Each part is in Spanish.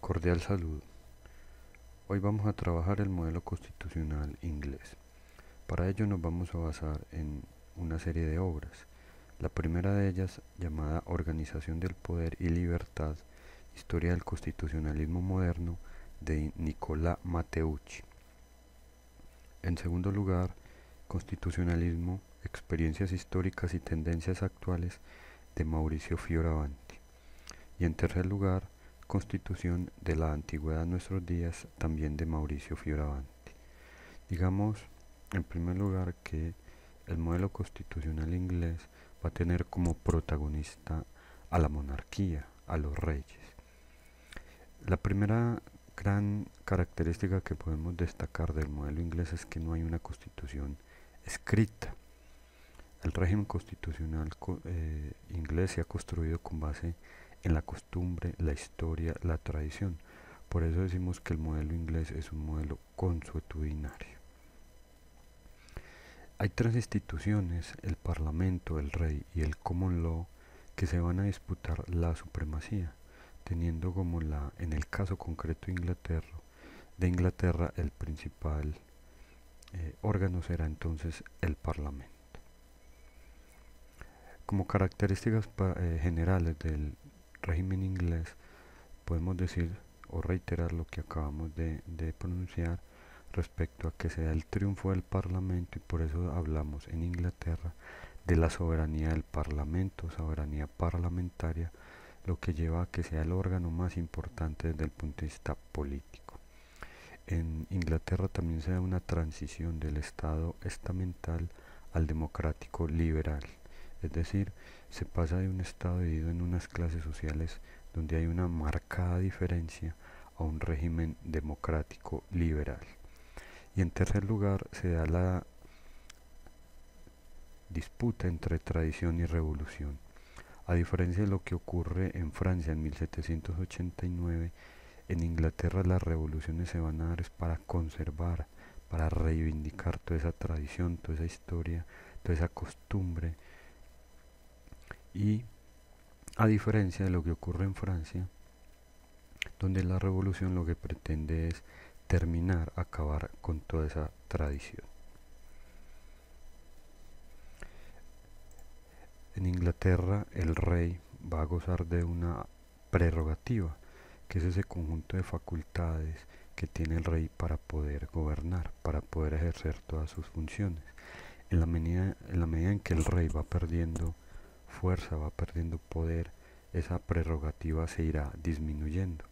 Cordial saludo. Hoy vamos a trabajar el modelo constitucional inglés. Para ello nos vamos a basar en una serie de obras. La primera de ellas, llamada Organización del Poder y Libertad, Historia del Constitucionalismo Moderno, de Nicola Matteucci. En segundo lugar, Constitucionalismo, Experiencias históricas y tendencias actuales, de Mauricio Fioravanti. Y en tercer lugar, Constitución de la Antigüedad a nuestros días, también de Mauricio Fioravanti. Digamos, en primer lugar, que el modelo constitucional inglés va a tener como protagonista a la monarquía, a los reyes. La primera gran característica que podemos destacar del modelo inglés es que no hay una constitución escrita. El régimen constitucional inglés se ha construido con base en la costumbre, la historia, la tradición. Por eso decimos que el modelo inglés es un modelo consuetudinario. Hay tres instituciones, el Parlamento, el Rey y el Common Law, que se van a disputar la supremacía, teniendo como en el caso concreto de Inglaterra, el principal órgano será entonces el Parlamento. Como características generales del régimen inglés, podemos decir o reiterar lo que acabamos de pronunciar respecto a que se da el triunfo del Parlamento, y por eso hablamos en Inglaterra de la soberanía del Parlamento, soberanía parlamentaria, lo que lleva a que sea el órgano más importante desde el punto de vista político. En Inglaterra también se da una transición del Estado estamental al democrático liberal, es decir, se pasa de un Estado dividido en unas clases sociales donde hay una marcada diferencia a un régimen democrático liberal. Y en tercer lugar se da la disputa entre tradición y revolución. A diferencia de lo que ocurre en Francia en 1789, en Inglaterra las revoluciones se van a dar es para conservar, para reivindicar toda esa tradición, toda esa historia, toda esa costumbre. Y a diferencia de lo que ocurre en Francia, donde la revolución lo que pretende es terminar, acabar con toda esa tradición. En Inglaterra el rey va a gozar de una prerrogativa, que es ese conjunto de facultades que tiene el rey para poder gobernar, para poder ejercer todas sus funciones. En la medida en que el rey va perdiendo fuerza, va perdiendo poder, esa prerrogativa se irá disminuyendo.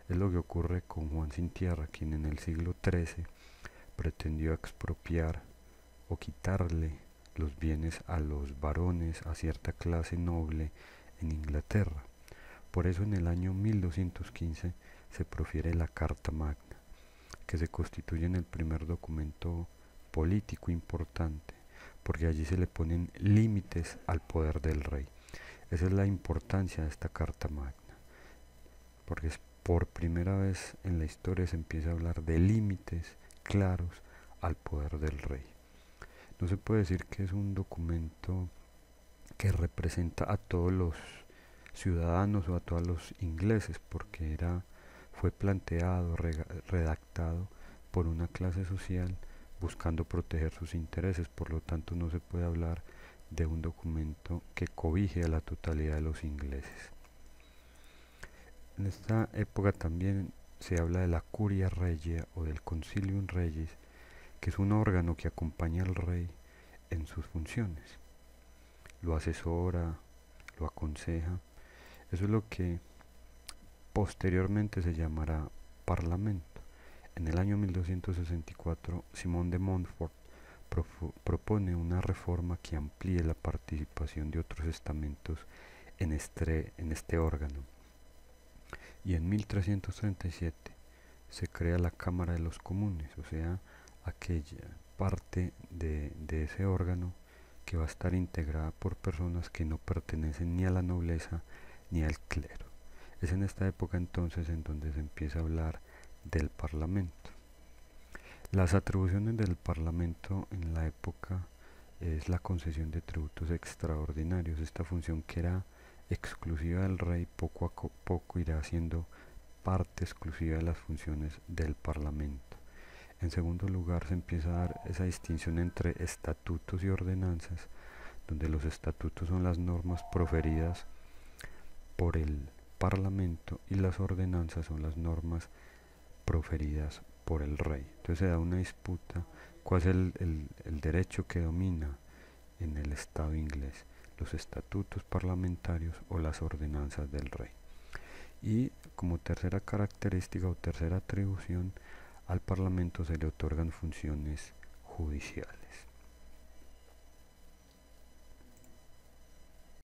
Es lo que ocurre con Juan Sin Tierra, quien en el siglo XIII pretendió expropiar o quitarle los bienes a los varones, a cierta clase noble en Inglaterra. Por eso en el año 1215 se profiere la Carta Magna, que se constituye en el primer documento político importante, porque allí se le ponen límites al poder del rey. Esa es la importancia de esta Carta Magna, porque es por primera vez en la historia se empieza a hablar de límites claros al poder del rey. No se puede decir que es un documento que representa a todos los ciudadanos o a todos los ingleses, porque fue planteado, redactado por una clase social buscando proteger sus intereses. Por lo tanto no se puede hablar de un documento que cobije a la totalidad de los ingleses. En esta época también se habla de la Curia Regia o del Concilium Regis, que es un órgano que acompaña al rey en sus funciones. Lo asesora, lo aconseja. Eso es lo que posteriormente se llamará Parlamento. En el año 1264, Simón de Montfort propone una reforma que amplíe la participación de otros estamentos en este órgano. Y en 1337 se crea la Cámara de los Comunes, o sea, aquella parte de ese órgano que va a estar integrada por personas que no pertenecen ni a la nobleza ni al clero. Es en esta época entonces en donde se empieza a hablar del Parlamento. Las atribuciones del Parlamento en la época es la concesión de tributos extraordinarios. Esta función, que era exclusiva del rey, poco a poco irá siendo parte exclusiva de las funciones del Parlamento. En segundo lugar, se empieza a dar esa distinción entre estatutos y ordenanzas, donde los estatutos son las normas proferidas por el Parlamento y las ordenanzas son las normas proferidas por el rey. Entonces se da una disputa, cuál es el derecho que domina en el Estado inglés, los estatutos parlamentarios o las ordenanzas del rey. Y como tercera característica o tercera atribución, al Parlamento se le otorgan funciones judiciales.